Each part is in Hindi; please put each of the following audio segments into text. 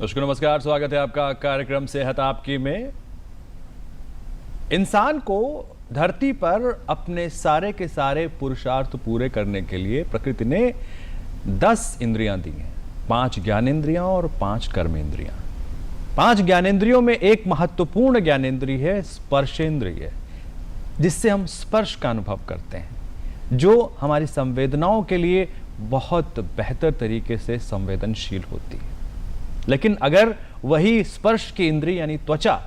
दर्शकों नमस्कार, स्वागत है आपका कार्यक्रम सेहत आपकी में। इंसान को धरती पर अपने सारे के सारे पुरुषार्थ पूरे करने के लिए प्रकृति ने 10 इंद्रियां दी हैं, 5 ज्ञानेंद्रियां और 5 कर्मेंद्रियां। 5 ज्ञानेंद्रियों में एक महत्वपूर्ण ज्ञानेंद्रिय है स्पर्शेंद्रिय, जिससे हम स्पर्श का अनुभव करते हैं, जो हमारी संवेदनाओं के लिए बहुत बेहतर तरीके से संवेदनशील होती है। लेकिन अगर वही स्पर्श की इंद्रिय यानी त्वचा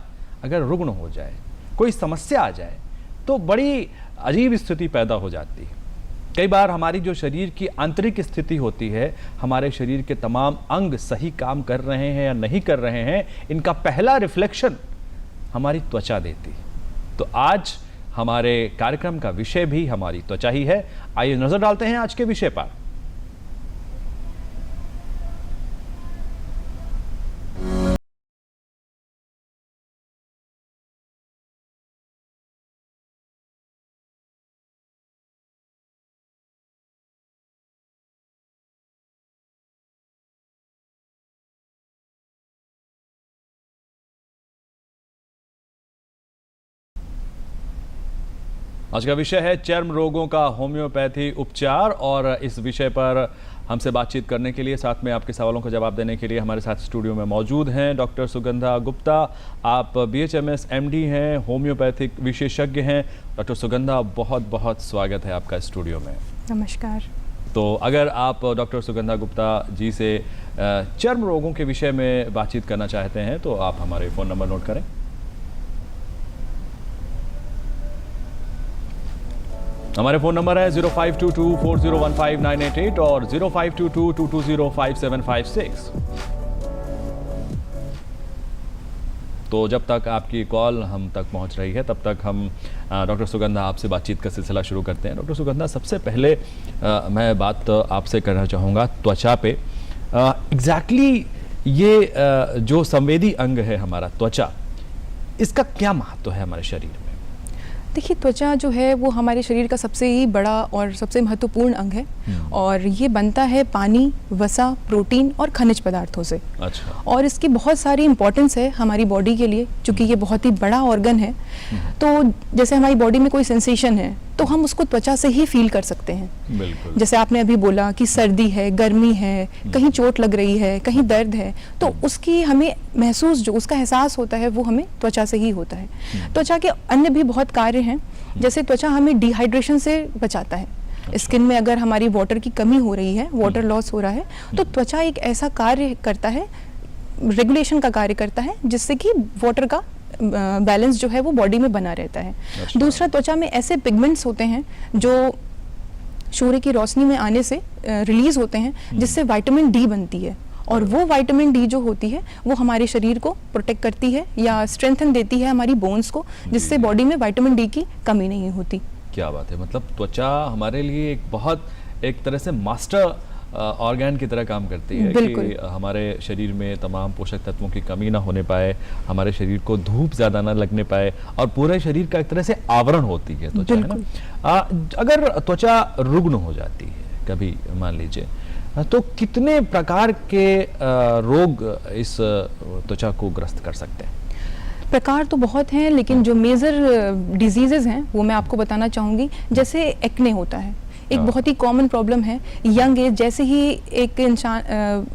अगर रुग्ण हो जाए, कोई समस्या आ जाए, तो बड़ी अजीब स्थिति पैदा हो जाती है। कई बार हमारी जो शरीर की आंतरिक स्थिति होती है, हमारे शरीर के तमाम अंग सही काम कर रहे हैं या नहीं कर रहे हैं, इनका पहला रिफ्लेक्शन हमारी त्वचा देती है। तो आज हमारे कार्यक्रम का विषय भी हमारी त्वचा ही है। आइए नजर डालते हैं आज के विषय पर। आज का विषय है चर्म रोगों का होम्योपैथी उपचार, और इस विषय पर हमसे बातचीत करने के लिए, साथ में आपके सवालों का जवाब देने के लिए हमारे साथ स्टूडियो में मौजूद हैं डॉक्टर सुगंधा गुप्ता। आप BHMS MD हैं, होम्योपैथिक विशेषज्ञ हैं। डॉक्टर सुगंधा, बहुत बहुत स्वागत है आपका स्टूडियो में। नमस्कार। तो अगर आप डॉक्टर सुगंधा गुप्ता जी से चर्म रोगों के विषय में बातचीत करना चाहते हैं तो आप हमारे फ़ोन नंबर नोट करें। हमारे फ़ोन नंबर है 0522401598 और 052222055756। तो जब तक आपकी कॉल हम तक पहुंच रही है, तब तक हम डॉक्टर सुगंधा आपसे बातचीत का सिलसिला शुरू करते हैं। डॉक्टर सुगंधा, सबसे पहले मैं बात आपसे करना चाहूँगा त्वचा पे। एग्जैक्टली ये जो संवेदी अंग है हमारा त्वचा, इसका क्या महत्व है हमारे शरीर में? देखिए, त्वचा जो है वो हमारे शरीर का सबसे ही बड़ा और सबसे महत्वपूर्ण अंग है, और ये बनता है पानी, वसा, प्रोटीन और खनिज पदार्थों से। अच्छा। और इसकी बहुत सारी इंपॉर्टेंस है हमारी बॉडी के लिए, क्योंकि ये बहुत ही बड़ा ऑर्गन है। तो जैसे हमारी बॉडी में कोई सेंसेशन है तो हम उसको त्वचा से ही फील कर सकते हैं। बिल्कुल। जैसे आपने अभी बोला कि सर्दी है, गर्मी है, कहीं चोट लग रही है, कहीं दर्द है, तो उसकी हमें महसूस, जो उसका एहसास होता है वो हमें त्वचा से ही होता है। त्वचा के अन्य भी बहुत कार्य हैं। जैसे त्वचा हमें डिहाइड्रेशन से बचाता है। स्किन में अगर हमारी वाटर की कमी हो रही है, वाटर लॉस हो रहा है, तो त्वचा एक ऐसा कार्य करता है, रेगुलेशन का कार्य करता है, जिससे कि वाटर का बैलेंस जो है वो बॉडी में बना रहता है। अच्छा। दूसरा, त्वचा में ऐसे पिगमेंट्स होते हैं जो सूर्य की रोशनी में आने से रिलीज होते हैं, जिससे विटामिन डी बनती है, और वो विटामिन डी जो होती है वो हमारे शरीर को प्रोटेक्ट करती है या स्ट्रेंथन देती है हमारी बोन्स को, जिससे बॉडी में विटामिन डी की कमी नहीं होती। क्या बात है। मतलब त्वचा हमारे लिए एक बहुत, एक तरह से मास्टर ऑर्गन की तरह काम करती है कि हमारे शरीर में तमाम पोषक तत्वों की कमी ना होने पाए, हमारे शरीर को धूप ज़्यादा ना लगने पाए, और पूरे शरीर का एक तरह से आवरण होती है त्वचा, है ना। अगर त्वचा रुग्ण हो जाती है कभी, मान लीजिए, तो कितने प्रकार के रोग इस त्वचा को ग्रस्त कर सकते हैं? प्रकार तो बहुत हैं, लेकिन जो मेजर डिजीजेज हैं वो मैं आपको बताना चाहूँगी। जैसे एक्ने होता है, एक बहुत ही कॉमन प्रॉब्लम है। यंग एज, जैसे ही एक इंसान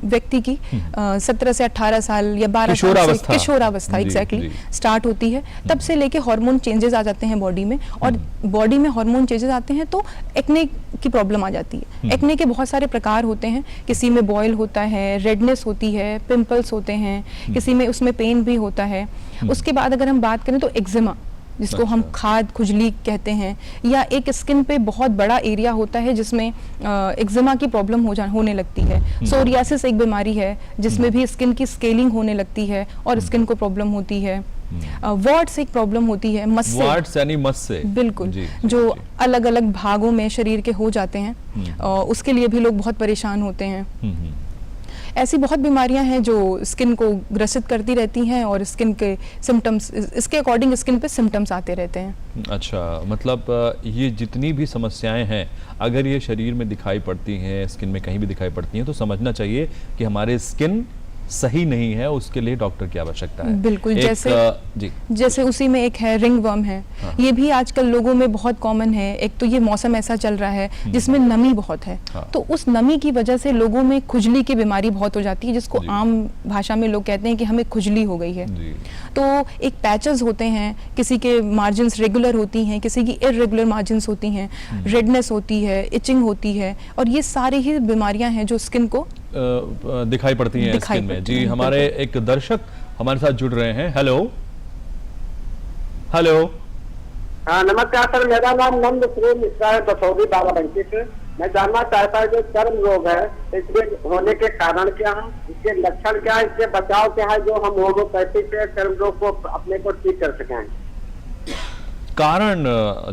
व्यक्ति की 17 से 18 साल या 12 साल से किशोरावस्था एग्जैक्टली स्टार्ट होती है, तब से लेके हार्मोन चेंजेस आ जाते हैं बॉडी में, और बॉडी में हार्मोन चेंजेस आते हैं तो एक्ने की प्रॉब्लम आ जाती है। एक्ने के बहुत सारे प्रकार होते हैं, किसी में बॉयल होता है, रेडनेस होती है, पिंपल्स होते हैं, किसी में उसमें पेन भी होता है। उसके बाद अगर हम बात करें तो एक्जिमा, जिसको हम खाद खुजली कहते हैं, या एक स्किन पे बहुत बड़ा एरिया होता है जिसमें एक्जिमा की प्रॉब्लम होने लगती है। सोरियासिस एक बीमारी है जिसमें भी स्किन की स्केलिंग होने लगती है और स्किन को प्रॉब्लम होती है। वार्ट्स एक प्रॉब्लम होती है, मस्से, वार्ट्स यानी मस्से, बिल्कुल, जो अलग अलग भागों में शरीर के हो जाते हैं, उसके लिए भी लोग बहुत परेशान होते हैं। ऐसी बहुत बीमारियां हैं जो स्किन को ग्रसित करती रहती हैं, और स्किन के सिम्टम्स, इसके अकॉर्डिंग स्किन पे सिम्टम्स आते रहते हैं। अच्छा, मतलब ये जितनी भी समस्याएं हैं, अगर ये शरीर में दिखाई पड़ती हैं, स्किन में कहीं भी दिखाई पड़ती हैं, तो समझना चाहिए कि हमारे स्किन सही नहीं है, उसके लिए डॉक्टर की आवश्यकता है। बिल्कुल, जी जैसे उसी में एक है रिंग वर्म है। हाँ। ये भी आजकल लोगों में बहुत कॉमन है। एक तो ये मौसम ऐसा चल रहा है जिसमें नमी बहुत है, हाँ। तो उस नमी की वजह से लोगों में खुजली की बीमारी बहुत हो जाती है, जिसको जी। आम भाषा में लोग कहते हैं कि हमें खुजली हो गई है। जी तो एक पैचेस होते हैं, किसी के मार्जिन्स रेगुलर होती हैं, किसी की इरेगुलर मार्जिन्स होती हैं, रेडनेस होती है, इचिंग होती है, और ये सारी ही बीमारियां हैं जो स्किन को दिखाई पड़ती हैं स्किन में। जी, हमारे एक दर्शक हमारे साथ जुड़ रहे हैं। Hello hello. हाँ नमस्कार सर, मेरा नाम नंद श्री मिश्रा है, बसौली बाराबंकी से। मैं जानना चाहता हूँ जो चर्म रोग है इसके होने के कारण क्या है, इसके लक्षण क्या है, इसके बचाव क्या है, जो हम होम्योपैथी से चर्म रोग को अपने को ठीक कर सकें। कारण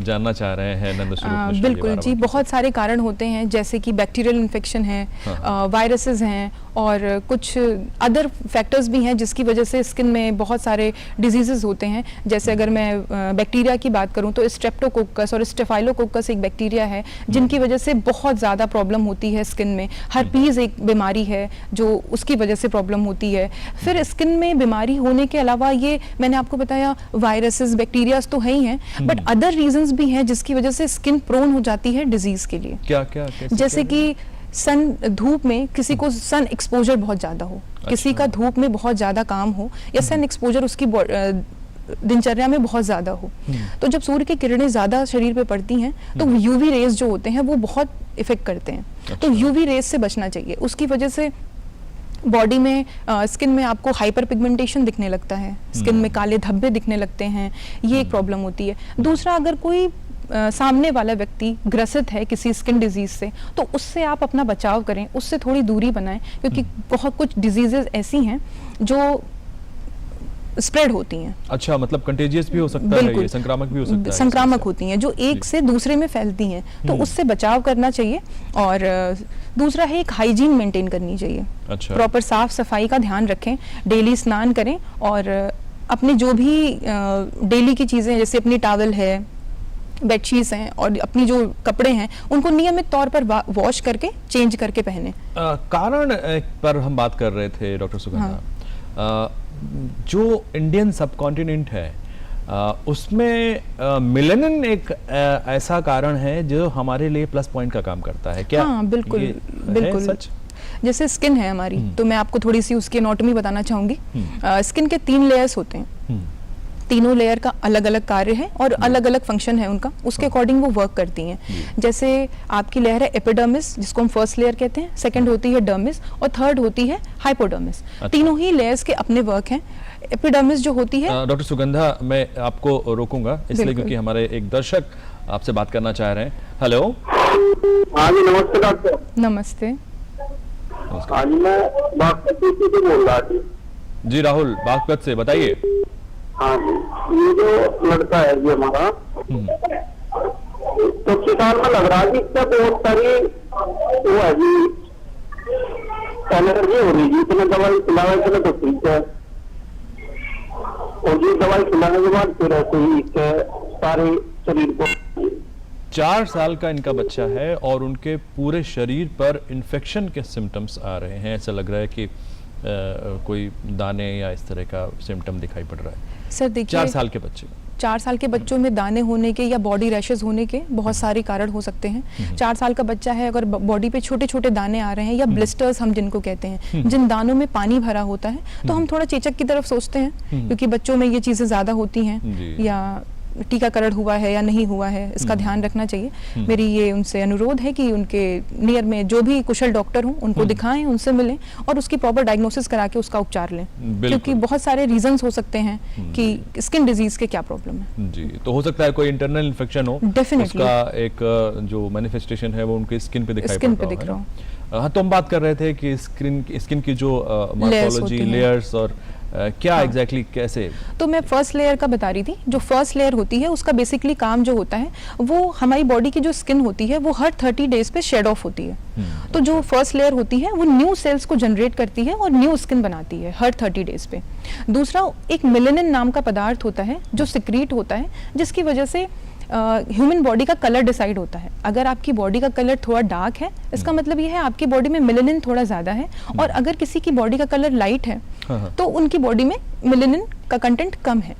जानना चाह रहे हैं नंद स्वरूप मिश्रा जी बिल्कुल जी, बाराबंकी से। बहुत सारे कारण होते हैं, जैसे कि बैक्टीरियल इन्फेक्शन है, वायरसेस हैं, और कुछ अदर फैक्टर्स भी हैं जिसकी वजह से स्किन में बहुत सारे डिजीजेस होते हैं। जैसे अगर मैं बैक्टीरिया की बात करूं तो स्ट्रेप्टोकोकस और स्टेफाइलोकोकस एक बैक्टीरिया है जिनकी वजह से बहुत ज़्यादा प्रॉब्लम होती है स्किन में। हर्पीज़ एक बीमारी है जो उसकी वजह से प्रॉब्लम होती है। फिर स्किन में बीमारी होने के अलावा ये मैंने आपको बताया वायरसेस बैक्टीरियाज तो है ही हैं, बट अदर रीजंस भी हैं जिसकी वजह से स्किन प्रोन हो जाती है डिजीज के लिए। क्या क्या कैसे जैसे क्या है? कि सन धूप में किसी को सन एक्सपोजर बहुत ज़्यादा हो, किसी का धूप में बहुत ज़्यादा काम हो, या सन एक्सपोजर उसकी दिनचर्या में बहुत ज़्यादा हो, तो जब सूर्य की किरणें ज़्यादा शरीर पे पड़ती हैं तो यूवी रेज जो होते हैं वो बहुत इफेक्ट करते हैं। तो यूवी रेज से बचना चाहिए। उसकी वजह से बॉडी में स्किन में आपको हाइपर पिगमेंटेशन दिखने लगता है, स्किन में काले धब्बे दिखने लगते हैं, ये एक प्रॉब्लम होती है। दूसरा, अगर कोई सामने वाला व्यक्ति ग्रसित है किसी स्किन डिजीज से तो उससे आप अपना बचाव करें, उससे थोड़ी दूरी बनाएं, क्योंकि बहुत कुछ डिजीजेस ऐसी हैं जो स्प्रेड होती हैं। अच्छा, मतलब कंटेजियस भी हो सकता है, ये संक्रामक भी हो सकता है। संक्रामक होती हैं जो एक से दूसरे में फैलती हैं, तो उससे बचाव करना चाहिए। और दूसरा है एक हाइजीन मेंटेन करनी चाहिए। अच्छा। प्रॉपर साफ सफाई का ध्यान रखें, डेली स्नान करें, और अपने जो भी डेली की चीज़ें जैसे अपनी टॉवल है, बेडशीट्स हैं, और अपनी जो कपड़े हैं उनको नियमित तौर पर वॉश करके चेंज करके पहने। कारण पर हम बात कर रहे थे डॉक्टर सुगंधा। जो इंडियन सबकॉन्टिनेंट है उसमें मेलानिन एक ऐसा कारण है जो हमारे लिए प्लस पॉइंट का काम करता है क्या? हाँ बिल्कुल, बिल्कुल सच। जैसे स्किन है हमारी, तो मैं आपको थोड़ी सी उसकी एनाटॉमी बताना चाहूंगी। स्किन के 3 लेयर्स होते हैं, तीनों लेयर का अलग अलग कार्य है और अलग अलग फंक्शन है उनका, उसके अकॉर्डिंग वो वर्क करती हैं। जैसे आपकी लेयर है एपिडर्मिस, जिसको हम फर्स्ट लेयर कहते हैं, सेकंड होती है डर्मिस, और थर्ड होती है हाइपोडर्मिस। तीनों ही लेयर्स के अपने वर्क हैं। एपिडर्मिस जो होती है, डॉक्टर सुगंधा, मैं आपको रोकूंगा इसलिए क्योंकि हमारे एक दर्शक आपसे बात करना चाह रहे हैं। हेलो। हाँ जी नमस्ते डॉक्टर। नमस्ते। हाँ जी, मैं बागपत से बोल रहा थी। जी राहुल, बागपत से बताइए। हाँ जी, ये जो लड़का है जी हमारा, तो 6 साल में लग रहा है कि इसका बहुत सारी वो है जी एलर्जी हो रही है। इतने दवाई खिलावे इतने तो ठीक है, और ये दवाई खिलाने के बाद फिर ऐसे ही इसके सारे शरीर को। 4 साल का इनका बच्चा है और उनके पूरे शरीर पर इन्फेक्शन के सिम्टम्स आ रहे हैं। ऐसा लग रहा है कि कोई दाने या इस तरह का सिम्टम दिखाई पड़ रहा है। सर देखिए, 4 साल के बच्चे 4 साल के बच्चों में दाने होने के या बॉडी रैशेस होने के बहुत सारे कारण हो सकते हैं। 4 साल का बच्चा है, अगर बॉडी पे छोटे छोटे दाने आ रहे हैं, या ब्लिस्टर्स हम जिनको कहते हैं, जिन दानों में पानी भरा होता है, तो हम थोड़ा चेचक की तरफ सोचते हैं, क्योंकि बच्चों में ये चीज़ें ज़्यादा होती हैं, या टीकाकरण हुआ है या नहीं हुआ है, इसका ध्यान रखना चाहिए। मेरी ये उनसे अनुरोध है कि उनके नियर में जो भी कुशल डॉक्टर हों उनको दिखाएं, उनसे मिलें, और उसकी प्रॉपर डायग्नोसिस करा के उसका उपचार लें, क्योंकि बहुत सारे रीजंस हो सकते हैं कि स्किन डिजीज के क्या प्रॉब्लम है। जी, तो हो सकता है कोई इंटरनल इन्फेक्शन हो, उसका एक जो मैनिफेस्टेशन है वो उनके स्किन पे दिखाई दिख रहा हो। हाँ, तो हम बात कर रहे थे कि स्किन की जो मॉर्फोलॉजी, लेयर्स, और क्या एग्जैक्टली कैसे। तो मैं फर्स्ट लेयर का बता रही थी। जो फर्स्ट लेयर होती है उसका बेसिकली काम जो होता है, वो हमारी बॉडी की जो स्किन होती है वो हर 30 डेज पे शेड ऑफ होती है। तो जो फर्स्ट लेयर होती है वो न्यू सेल्स को जनरेट करती है और न्यू स्किन बनाती है हर 30 डेज पे। दूसरा, एक मेलानिन नाम का पदार्थ होता है जो सिक्रीट होता है, जिसकी वजह से ह्यूमन बॉडी का कलर डिसाइड होता है। अगर आपकी बॉडी का कलर थोड़ा डार्क है, इसका मतलब ये है आपकी बॉडी में मेलानिन थोड़ा ज़्यादा है, और अगर किसी की बॉडी का कलर लाइट है तो उनकी बॉडी में मेलानिन का कंटेंट कम है।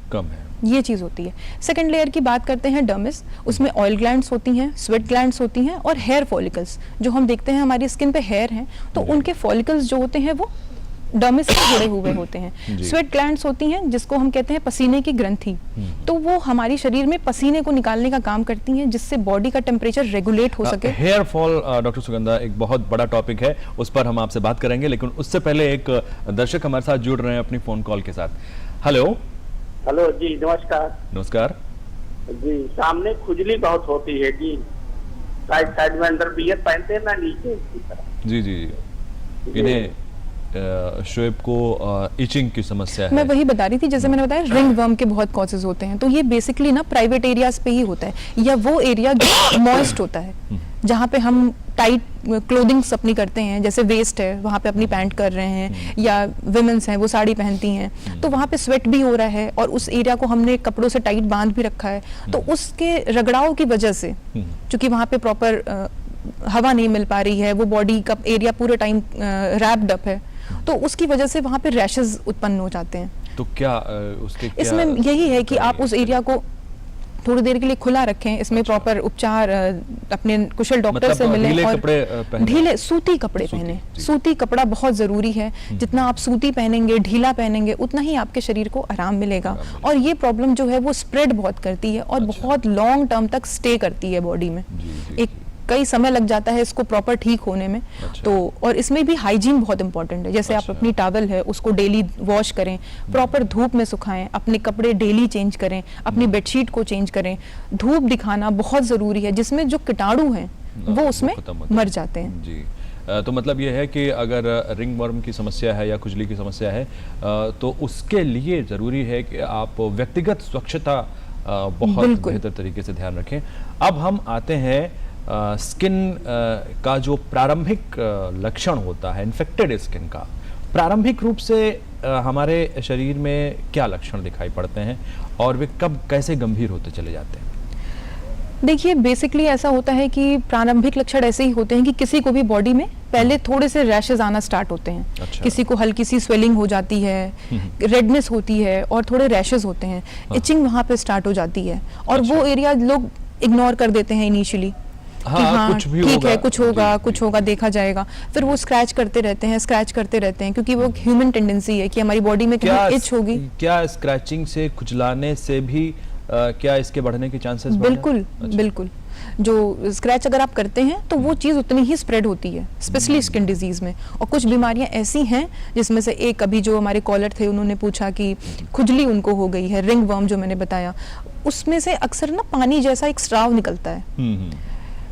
ये चीज़ होती है। सेकंड लेयर की बात करते हैं डर्मिस, उसमें ऑयल ग्लैंड्स होती हैं, स्वेट ग्लैंड्स होती हैं, और हेयर फॉलिकल्स जो हम देखते हैं हमारी स्किन पे हेयर हैं, तो उनके फॉलिकल्स जो होते हैं वो डर्मिस से जुड़े हुए होते हैं। स्वेट ग्लैंड्स होती हैं जिसको हम कहते हैं पसीने की ग्रंथि, तो वो हमारी शरीर में पसीने को निकालने का काम करती हैं, जिससे बॉडी का टेम्परेचर रेगुलेट हो सके। हेयर फॉल डॉक्टर सुगंधा एक बहुत बड़ा टॉपिक है, उस पर हम आपसे बात करेंगे, लेकिन उससे पहले एक दर्शक हमारे साथ जुड़ रहे हैं अपनी फोन कॉल के साथ। हेलो हेलो जी, नमस्कार। नमस्कार जी, सामने खुजली बहुत होती है जी, साइड साइड में अंदर बियर पहनते हैं ना, नीचे की तरफ। जी जी जी, इन्हें शोएब को इचिंग की समस्या है। मैं वही बता रही थी, जैसे मैंने बताया रिंग वर्म के बहुत कॉजेज होते हैं, तो ये बेसिकली ना प्राइवेट एरियाज पे ही होता है, या वो एरिया जो मॉइस्ट होता है, जहाँ पे हम टाइट क्लोथिंग्स अपनी करते हैं, जैसे वेस्ट है वहाँ पे अपनी पैंट कर रहे हैं, या विमेंस हैं वो साड़ी पहनती हैं, तो वहाँ पे स्वेट भी हो रहा है और उस एरिया को हमने कपड़ों से टाइट बांध भी रखा है, तो उसके रगड़ाव की वजह से, क्योंकि वहाँ पे प्रॉपर हवा नहीं मिल पा रही है, वो बॉडी का एरिया पूरे टाइम रैप्ड अप है, तो उसकी वजह से वहाँ पे रैशेस उत्पन्न हो जाते हैं। तो क्या उसके क्या इसमें यही है कि आप उस एरिया को थोड़ी देर के लिए खुला रखें, इसमें प्रॉपर उपचार अपने कुशल डॉक्टर से मिलें, ढीले और कपड़े ढीले सूती कपड़े पहने। सूती कपड़ा बहुत जरूरी है, जितना आप सूती पहनेंगे, ढीला पहनेंगे, उतना ही आपके शरीर को आराम मिलेगा। और ये प्रॉब्लम जो है वो स्प्रेड बहुत करती है और बहुत लॉन्ग टर्म तक स्टे करती है बॉडी में, एक कई समय लग जाता है इसको प्रॉपर ठीक होने में। तो और इसमें भी हाइजीन बहुत इंपॉर्टेंट है, जैसे आप अपनी टॉवल है उसको डेली वॉश करें, प्रॉपर धूप में सुखाएं, अपने कपड़े डेली चेंज करें, अपनी बेडशीट को चेंज करें। धूप दिखाना बहुत ज़रूरी है, जिसमें जो कीटाणु हैं वो उसमें मर जाते हैं। जी, तो मतलब ये है कि अगर रिंग वर्म की समस्या है या खुजली की समस्या है, तो उसके लिए ज़रूरी है कि आप व्यक्तिगत स्वच्छता बहुत बेहतर तरीके से ध्यान रखें। अब हम आते हैं स्किन का जो प्रारंभिक लक्षण होता है, इन्फेक्टेड स्किन का प्रारंभिक रूप से हमारे शरीर में क्या लक्षण दिखाई पड़ते हैं और वे कब कैसे गंभीर होते चले जाते हैं? देखिए, बेसिकली ऐसा होता है कि प्रारंभिक लक्षण ऐसे ही होते हैं कि किसी को भी बॉडी में पहले थोड़े से रैशेज आना स्टार्ट होते हैं। अच्छा। किसी को हल्की सी स्वेलिंग हो जाती है, रेडनेस होती है और थोड़े रैशेज होते हैं, इचिंग वहाँ पे स्टार्ट हो जाती है, और वो एरिया लोग इग्नोर कर देते हैं इनिशियली। हाँ, कुछ भी ठीक है, कुछ होगा, कुछ होगा, देखा जाएगा, फिर वो स्क्रैच करते रहते हैं, क्योंकि वो ह्यूमन टेंडेंसी है कि हमारी बॉडी में कहीं इच होगी। क्या स्क्रैचिंग से, खुजलाने से भी क्या इसके बढ़ने के चांसेस? बिल्कुल। अच्छा। बिल्कुल, जो स्क्रैच अगर आप करते हैं तो वो चीज़ उतनी ही स्प्रेड होती है, स्पेशली स्किन डिजीज में। और कुछ बीमारियां ऐसी हैं जिसमें से एक, अभी जो हमारे कॉलर थे उन्होंने पूछा कि खुजली उनको हो गई है, रिंग वर्म जो मैंने बताया, उसमें से अक्सर ना पानी जैसा एक स्राव निकलता है,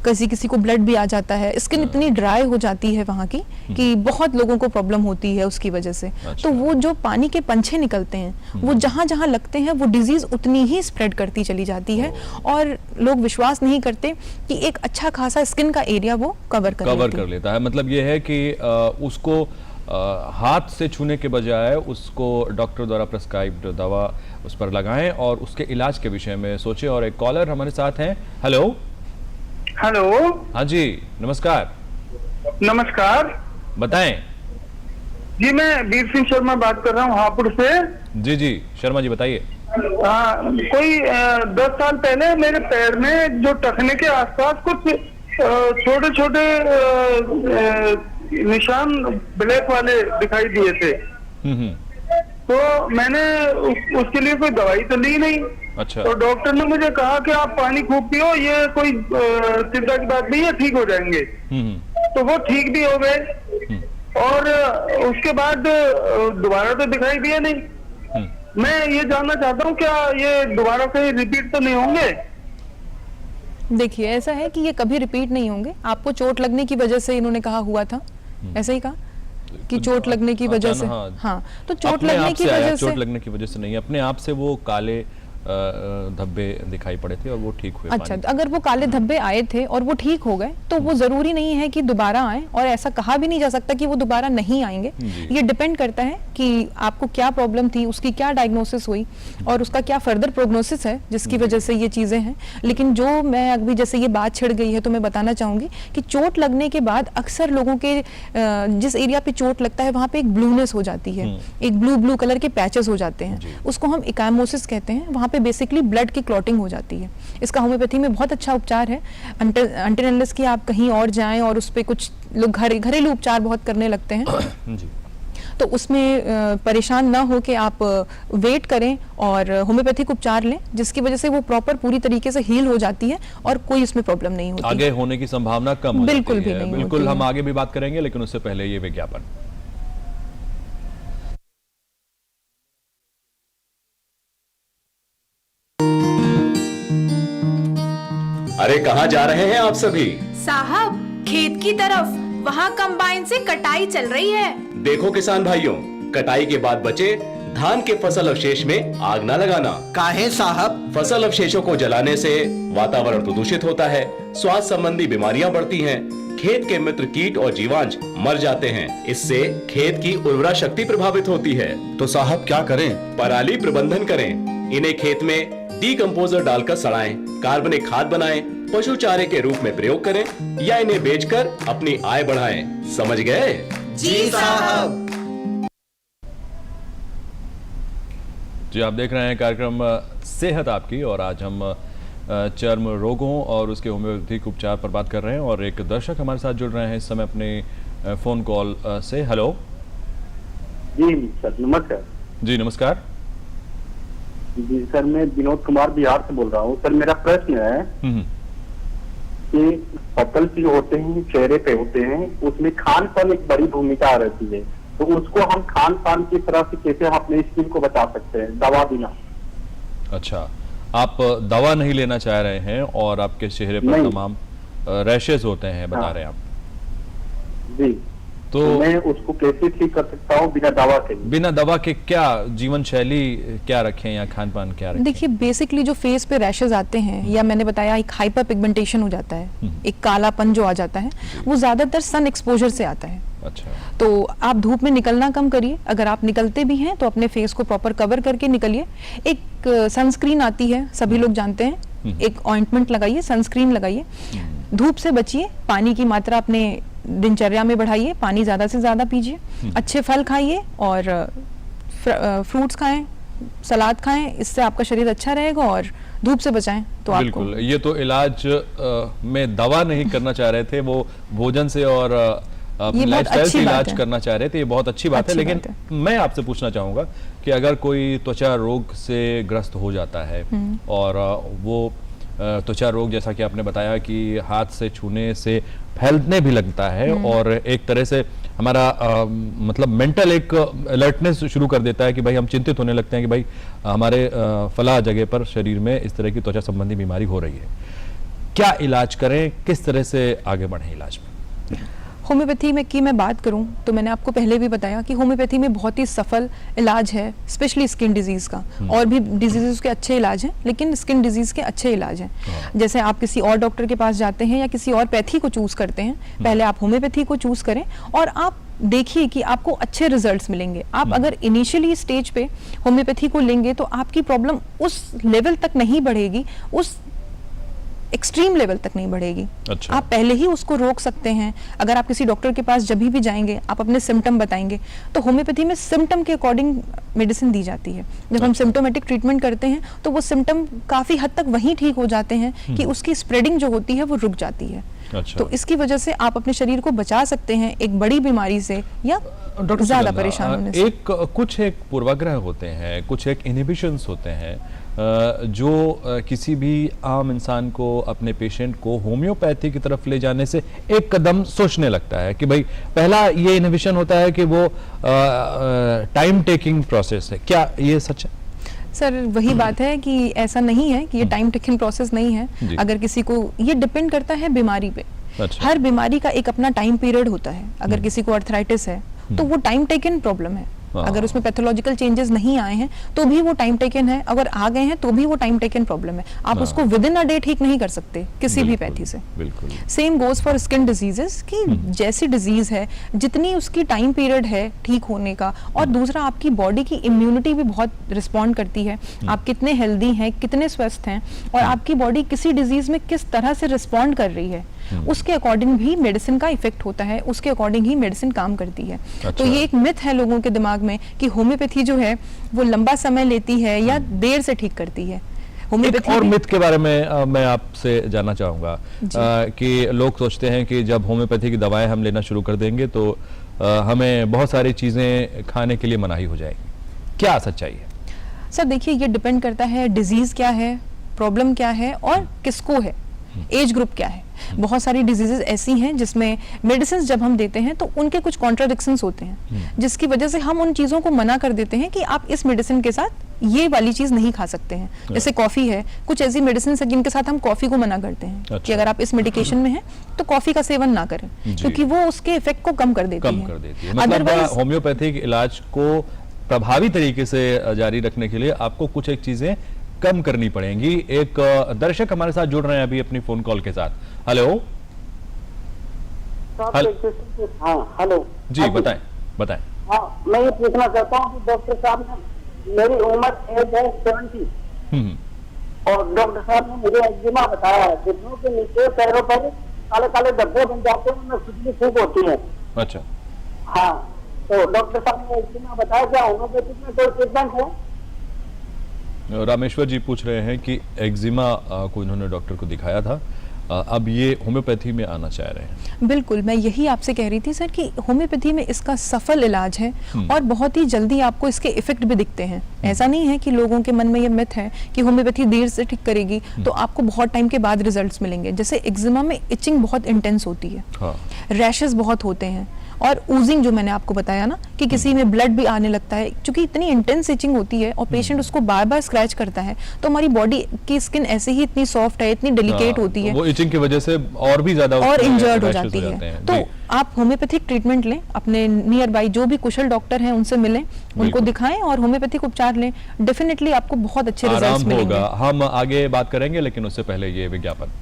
किसी को ब्लड भी आ जाता है, स्किन इतनी ड्राई हो जाती है वहाँ की कि बहुत लोगों को प्रॉब्लम होती है उसकी वजह से। तो वो जो पानी के पंछे निकलते हैं वो जहाँ जहाँ लगते हैं वो डिजीज उतनी ही स्प्रेड करती चली जाती है, और लोग विश्वास नहीं करते कि एक अच्छा खासा स्किन का एरिया वो कवर कर लेता है। मतलब ये है कि उसको हाथ से छूने के बजाय उसको डॉक्टर द्वारा प्रेस्क्राइब्ड दवा उस पर लगाएं और उसके इलाज के विषय में सोचें। और एक कॉलर हमारे साथ हैं। हेलो। हेलो। हाँ जी, नमस्कार। नमस्कार, बताएं। जी, मैं वीर सिंह शर्मा बात कर रहा हूँ हापुड़ से। जी जी, शर्मा जी बताइए। कोई 10 साल पहले मेरे पैर में जो टखने के आसपास कुछ छोटे छोटे निशान ब्लैक वाले दिखाई दिए थे। तो मैंने उसके लिए कोई दवाई तो ली नहीं। अच्छा। तो डॉक्टर ने मुझे कहा कि आप पानी खूब पियो, ये कोई चिंता की बात नहीं है, ठीक हो जाएंगे। तो वो ठीक भी हो गए, और उसके बाद दोबारा तो दिखाई दिया नहीं। मैं ये जानना चाहता हूँ क्या ये दोबारा कहीं रिपीट तो नहीं होंगे? देखिए, ऐसा है कि ये कभी रिपीट नहीं होंगे। आपको चोट लगने की वजह से इन्होंने कहा हुआ था, ऐसा ही कहा कि चोट लगने की वजह से। हाँ, तो चोट लगने की वजह से नहीं, अपने आप से वो काले धब्बे दिखाई पड़े थे और वो ठीक हुए। अच्छा, तो अगर वो काले धब्बे आए थे और वो ठीक हो गए तो वो जरूरी नहीं है कि दोबारा आए, और ऐसा कहा भी नहीं जा सकता कि वो दोबारा नहीं आएंगे। ये डिपेंड करता है कि आपको क्या प्रॉब्लम थी, उसकी क्या डायग्नोसिस हुई और उसका क्या फर्दर प्रोग्नोसिस है जिसकी वजह से ये चीजें हैं। लेकिन जो मैं अभी जैसे ये बात छिड़ गई है तो मैं बताना चाहूंगी कि चोट लगने के बाद अक्सर लोगों के जिस एरिया पे चोट लगता है वहां पे एक ब्लूनेस हो जाती है, एक ब्लू कलर के पैचेस हो जाते हैं, उसको हम इकाइमोसिस कहते हैं। वहां पे बेसिकली ब्लड की क्लॉटिंग हो जाती है। इसका होम्योपैथी में बहुत अच्छा उपचार है। अनटिल अनलेस कि आप कहीं और जाएं और उस पे कुछ लोग घरेलू उपचार बहुत करने लगते हैं जी। तो उसमें परेशान ना हो कि आप वेट करें और होम्योपैथिक उपचार लें, जिसकी वजह से वो प्रॉपर पूरी तरीके से हील हो जाती है और कोई इसमें प्रॉब्लम नहीं होती। आगे होने की संभावना कम हो बिल्कुल जाती भी है। नहीं बिल्कुल होती हम है। आगे भी बात करेंगे, लेकिन उससे पहले ये विज्ञापन। अरे कहाँ जा रहे हैं आप सभी? साहब, खेत की तरफ, वहाँ कंबाइन से कटाई चल रही है। देखो किसान भाइयों, कटाई के बाद बचे धान के फसल अवशेष में आग न लगाना। काहे साहब? फसल अवशेषों को जलाने से वातावरण प्रदूषित होता है, स्वास्थ्य संबंधी बीमारियां बढ़ती हैं, खेत के मित्र कीट और जीवांश मर जाते हैं। इससे खेत की उर्वरा शक्ति प्रभावित होती है। तो साहब क्या करें? पराली प्रबंधन करें। इन्हें खेत में डीकंपोजर डालकर सड़ाएं, कार्बनिक खाद बनाएं, पशु चारे के रूप में प्रयोग करें या इन्हें बेचकर अपनी आय बढ़ाएं। समझ गए? जी साहब। जी, आप देख रहे हैं कार्यक्रम सेहत आपकी, और आज हम चर्म रोगों और उसके होम्योपैथिक उपचार पर बात कर रहे हैं। और एक दर्शक हमारे साथ जुड़ रहे हैं इस समय अपने फोन कॉल से। हेलो जी सर, नमस्कार। जी नमस्कार। जी सर, मैं विनोद कुमार बिहार से बोल रहा हूँ। सर मेरा प्रश्न है कि पतल जो होते हैं चेहरे पे होते हैं, उसमें खान पान एक बड़ी भूमिका रहती है, तो उसको हम खान पान की तरह से कैसे हम अपने स्किन को बचा सकते हैं दवा बिना? अच्छा, आप दवा नहीं लेना चाह रहे हैं और आपके चेहरे पर तमाम रैशेस होते हैं, बता रहे हैं आप। जी, तो मैं उसको कैसे ठीक कर सकता हूँ बिना दवा के? बिना दवा के क्या जीवन शैली क्या रखें या खान पान क्या रखें? देखिए, बेसिकली जो फेस पे रैशेज आते हैं या मैंने बताया एक हाइपर पिगमेंटेशन हो जाता है, एक कालापन जो आ जाता है, वो ज्यादातर सन एक्सपोजर से आता है। अच्छा, तो आप धूप में निकलना कम करिए। अगर आप निकलते भी हैं तो अपने फेस को प्रॉपर कवर करके निकलिए। एक सनस्क्रीन आती है, सभी लोग जानते हैं, एक ऑइंटमेंट लगाइए, सनस्क्रीन लगाइए। धूप से बचिए, पानी की मात्रा अपने दिनचर्या में बढ़ाइए, पानी ज्यादा से ज्यादा पीजिए, अच्छे फल खाइए और फ्रूट्स खाएं, सलाद खाएं। इससे आपका शरीर अच्छा रहेगा और धूप से बचाएं। तो आपको बिल्कुल, ये तो इलाज में दवा नहीं करना चाह रहे थे, वो भोजन से और लाइफस्टाइल से इलाज करना चाह रहे थे। ये बहुत अच्छी बात है। लेकिन मैं आपसे पूछना चाहूंगा कि अगर कोई त्वचा रोग से ग्रस्त हो जाता है और वो त्वचा रोग, जैसा कि आपने बताया कि हाथ से छूने से फैलने भी लगता है और एक तरह से हमारा मतलब मेंटल एक अलर्टनेस शुरू कर देता है कि भाई हम चिंतित होने लगते हैं कि भाई हमारे फला जगह पर शरीर में इस तरह की त्वचा संबंधी बीमारी हो रही है। क्या इलाज करें, किस तरह से आगे बढ़ें इलाज में? होम्योपैथी में की मैं बात करूं तो मैंने आपको पहले भी बताया कि होम्योपैथी में बहुत ही सफल इलाज है, स्पेशली स्किन डिजीज का। और भी डिजीजेस के अच्छे इलाज हैं, लेकिन स्किन डिजीज के अच्छे इलाज हैं। जैसे आप किसी और डॉक्टर के पास जाते हैं या किसी और पैथी को चूज करते हैं, पहले आप होम्योपैथी को चूज करें और आप देखिए कि आपको अच्छे रिजल्ट्स मिलेंगे। आप अगर इनिशियली स्टेज पे होम्योपैथी को लेंगे तो आपकी प्रॉब्लम उस लेवल तक नहीं बढ़ेगी, उस एक्सट्रीम लेवल तक नहीं बढ़ेगी। अच्छा। आप पहले ही उसको रोक सकते हैं। अगर आप किसी डॉक्टर के पास जब भी जाएंगे, आप अपने सिम्टम बताएंगे, तो होम्योपैथी में सिम्टम के अकॉर्डिंग मेडिसिन दी जाती है। जब हम सिम्टोमेटिक ट्रीटमेंट करते हैं तो वो सिम्टम काफी हद तक वहीं ठीक हो जाते हैं कि उसकी स्प्रेडिंग जो होती है वो रुक जाती है। अच्छा। तो इसकी वजह से आप अपने शरीर को बचा सकते हैं एक बड़ी बीमारी से या ज्यादा परेशान होने से। कुछ एक पूर्वाग्रह होते हैं, कुछ एक इनहिबिशंस होते हैं जो किसी भी आम इंसान को, अपने पेशेंट को होम्योपैथी की तरफ ले जाने से एक कदम सोचने लगता है कि भाई पहला ये इनहिबिशन होता है कि वो टाइम टेकिंग प्रोसेस है। क्या ये सच है? सर, वही बात है कि ऐसा नहीं है कि ये टाइम टेकिंग प्रोसेस नहीं है। अगर किसी को, ये डिपेंड करता है बीमारी पे। अच्छा। हर बीमारी का एक अपना टाइम पीरियड होता है। अगर किसी को अर्थराइटिस है तो वो टाइम टेकन प्रॉब्लम है, अगर उसमें पैथोलॉजिकल चेंजेस नहीं आए हैं तो भी वो टाइम टेकन है, अगर आ गए हैं तो भी वो टाइम टेकन प्रॉब्लम है। आप उसको विद इन अ डे ठीक नहीं कर सकते किसी भी पैथी से। बिल्कुल। Same goes for skin diseases कि जैसी डिजीज है जितनी उसकी टाइम पीरियड है ठीक होने का, और दूसरा आपकी बॉडी की इम्यूनिटी भी बहुत रिस्पॉन्ड करती है। आप कितने हेल्दी हैं, कितने स्वस्थ हैं, और आपकी बॉडी किसी डिजीज में किस तरह से रिस्पॉन्ड कर रही है, उसके अकॉर्डिंग भी मेडिसिन का इफेक्ट होता है, उसके अकॉर्डिंग ही मेडिसिन काम करती है। तो ये एक मिथ है लोगों के दिमाग में कि होम्योपैथी जो है वो लंबा समय लेती है या देर से ठीक करती है। एक और मिथ के बारे में मैं आपसे जानना चाहूंगा कि लोग सोचते हैं कि जब होम्योपैथी की दवाएं हम लेना शुरू कर देंगे तो हमें बहुत सारी चीजें खाने के लिए मनाही हो जाएगी। क्या सच्चाई है? सर देखिए, ये डिपेंड करता है डिजीज क्या है, प्रॉब्लम क्या है और किसको है, एज ग्रुप क्या है। बहुत सारी डिजीजेस ऐसी हैं जिसमें मेडिसिन जब हम देते हैं तो उनके कुछ कॉन्ट्राडिक्शंस होते हैं, जिसकी वजह से हम उन चीज़ों को मना कर देते हैं कि आप इस मेडिसिन के साथ ये वाली चीज़ नहीं खा सकते हैं। जैसे कॉफ़ी है, कुछ ऐसी मेडिसिन है जिनके साथ हम कॉफ़ी को मना करते हैं कि अगर आप इस मेडिकेशन में हैं तो कॉफ़ी का सेवन ना करें, क्योंकि वो उसके इफेक्ट को कम कर देती है। मतलब होम्योपैथिक इलाज को प्रभावी तरीके से जारी रखने के लिए आपको कुछ एक चीजें कम करनी पड़ेंगी। एक दर्शक हमारे साथ जुड़ रहे हैं अभी अपनी फोन कॉल के साथ। हेलो। हाँ हेलो जी, बताएं बताएं। हाँ, मैं ये पूछना चाहता हूँ कि डॉक्टर साहब ने, मेरी उम्र एज है 70 और डॉक्टर साहब ने मुझे एक्जिमा बताया है, घुटनों के नीचे पैरों पर काले काले धब्बे बन जाते हैं, उनमें खुजली खूब होती है। अच्छा। हाँ, तो डॉक्टर साहब ने एक्जिमा बताया, क्या होम्योपैथिक में कोई ट्रीटमेंट है? रामेश्वर जी पूछ रहे हैं कि एक्जिमा को इन्होंने डॉक्टर को दिखाया था, अब ये होम्योपैथी में आना चाह रहे हैं। बिल्कुल, मैं यही आपसे कह रही थी सर कि होम्योपैथी में इसका सफल इलाज है और बहुत ही जल्दी आपको इसके इफेक्ट भी दिखते हैं। ऐसा नहीं है कि लोगों के मन में ये मिथ है कि होम्योपैथी देर से ठीक करेगी तो आपको बहुत टाइम के बाद रिजल्ट्स मिलेंगे। जैसे एक्जिमा में इचिंग बहुत इंटेंस होती है, रैशेस बहुत होते हैं, और ऊजिंग जो मैंने आपको बताया ना कि किसी में ब्लड भी आने लगता है, क्योंकि इतनी इंटेंस इचिंग होती है और पेशेंट उसको बार बार स्क्रैच करता है, तो हमारी बॉडी की स्किन ऐसे ही इतनी सॉफ्ट है, इतनी डेलिकेट होती है, वो इचिंग की वजह से और भी ज्यादा और इंजर्ड हो जाती है। तो आप होम्योपैथिक ट्रीटमेंट लें, अपने नियर बाई जो भी कुशल डॉक्टर हैं उनसे मिलें, उनको दिखाएं और होम्योपैथिक उपचार लें, डेफिनेटली आपको बहुत अच्छे रिजल्ट्स मिलेंगे। हम आगे बात करेंगे, लेकिन उससे पहले ये विज्ञापन।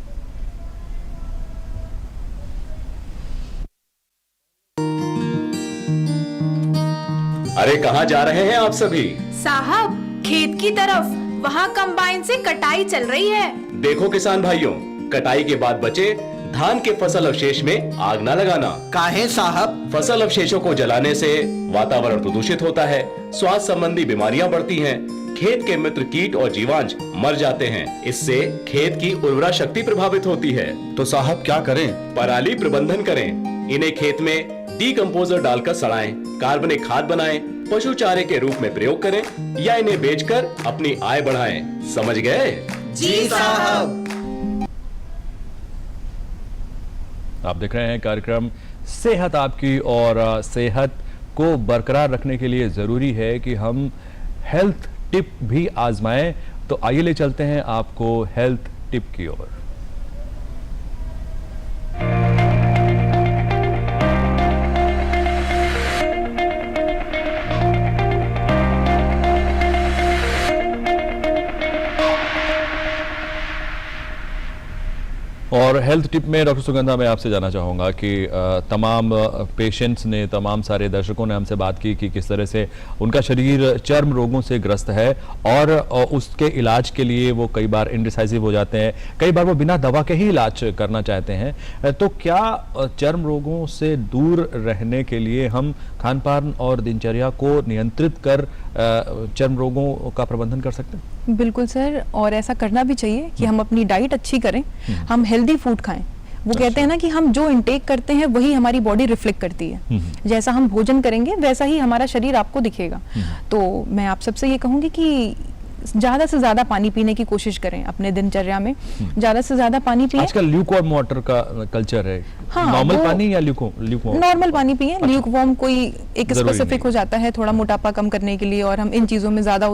अरे कहाँ जा रहे हैं आप सभी? साहब, खेत की तरफ, वहाँ कंबाइन से कटाई चल रही है। देखो किसान भाइयों, कटाई के बाद बचे धान के फसल अवशेष में आग न लगाना। काहे साहब? फसल अवशेषों को जलाने से वातावरण प्रदूषित होता है, स्वास्थ्य संबंधी बीमारियां बढ़ती हैं, खेत के मित्र कीट और जीवांश मर जाते हैं। इससे खेत की उर्वरा शक्ति प्रभावित होती है। तो साहब क्या करें? पराली प्रबंधन करें, इन्हें खेत में डीकंपोजर डालकर सड़ाएं, कार्बनिक खाद बनाएं, पशु चारे के रूप में प्रयोग करें या इन्हें बेचकर अपनी आय बढ़ाएं। समझ गए? जी साहब। आप देख रहे हैं कार्यक्रम सेहत आपकी, और सेहत को बरकरार रखने के लिए जरूरी है कि हम हेल्थ टिप भी आजमाएं। तो आइए ले चलते हैं आपको हेल्थ टिप की ओर। और हेल्थ टिप में डॉक्टर सुगंधा, मैं आपसे जानना चाहूँगा कि तमाम पेशेंट्स ने, तमाम सारे दर्शकों ने हमसे बात की कि किस तरह से उनका शरीर चर्म रोगों से ग्रस्त है और उसके इलाज के लिए वो कई बार इंडिसाइसिव हो जाते हैं, कई बार वो बिना दवा के ही इलाज करना चाहते हैं। तो क्या चर्म रोगों से दूर रहने के लिए हम खान पान और दिनचर्या को नियंत्रित कर चर्म रोगों का प्रबंधन कर सकते हैं? बिल्कुल सर, और ऐसा करना भी चाहिए कि हम अपनी डाइट अच्छी करें, हम हेल्दी फूड खाएं। वो कहते हैं ना कि हम जो इंटेक करते हैं वही हमारी बॉडी रिफ्लेक्ट करती है। जैसा हम भोजन करेंगे वैसा ही हमारा शरीर आपको दिखेगा। तो मैं आप सबसे ये कहूंगी कि ज्यादा से ज्यादा पानी पीने की कोशिश करें अपने दिनचर्या में, ज्यादा से ज्यादा पानी पिए। आजकल ल्यूकवार्म वाटर का कल्चर है। हाँ, नॉर्मल पानी या ल्यूकवार्म? नॉर्मल पानी पिए। ल्यूकवार्म कोई एक स्पेसिफिक हो जाता है थोड़ा मोटापा कम करने के लिए, और हम इन चीजों में ज्यादा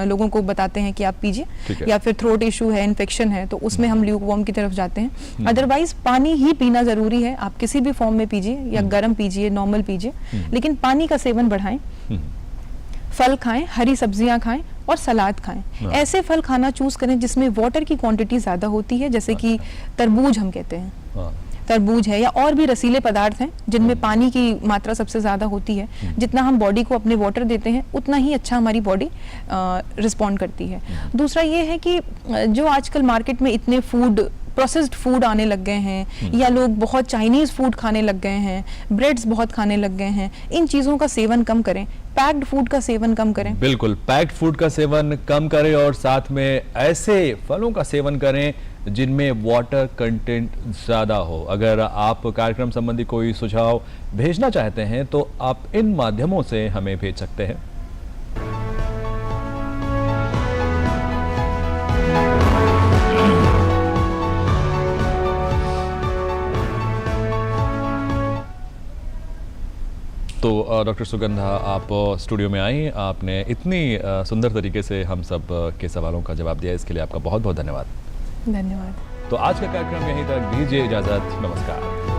लोगों को बताते हैं कि आप पीजिए। या फिर थ्रोट इशू है, इन्फेक्शन है, तो उसमें हम ल्यूकवार्म की तरफ जाते हैं। अदरवाइज पानी ही पीना जरूरी है। आप किसी भी फॉर्म में पीजिए, या गर्म पीजिए, नॉर्मल पीजिए, लेकिन पानी का सेवन बढ़ाएं। फल खाएं, हरी सब्जियां खाएं और सलाद खाएं। ऐसे फल खाना चूज करें जिसमें वाटर की क्वांटिटी ज्यादा होती है, जैसे कि तरबूज हम कहते हैं, हाँ। तरबूज है, या और भी रसीले पदार्थ हैं जिनमें पानी की मात्रा सबसे ज़्यादा होती है। जितना हम बॉडी को अपने वाटर देते हैं उतना ही अच्छा हमारी बॉडी रिस्पॉन्ड करती है। दूसरा ये है कि जो आजकल मार्केट में इतने प्रोसेस्ड फूड आने लग गए हैं, या लोग बहुत चाइनीज़ फूड खाने लग गए हैं, ब्रेड्स बहुत खाने लग गए हैं, इन चीज़ों का सेवन कम करें, पैक्ड फूड का सेवन कम करें। बिल्कुल, पैक्ड फूड का सेवन कम करें और साथ में ऐसे फलों का सेवन करें जिनमें वाटर कंटेंट ज़्यादा हो। अगर आप कार्यक्रम संबंधी कोई सुझाव भेजना चाहते हैं तो आप इन माध्यमों से हमें भेज सकते हैं। तो डॉक्टर सुगंधा, आप स्टूडियो में आई, आपने इतनी सुंदर तरीके से हम सब के सवालों का जवाब दिया, इसके लिए आपका बहुत बहुत धन्यवाद। धन्यवाद। तो आज का कार्यक्रम यहीं तक, दीजिए इजाजत, नमस्कार।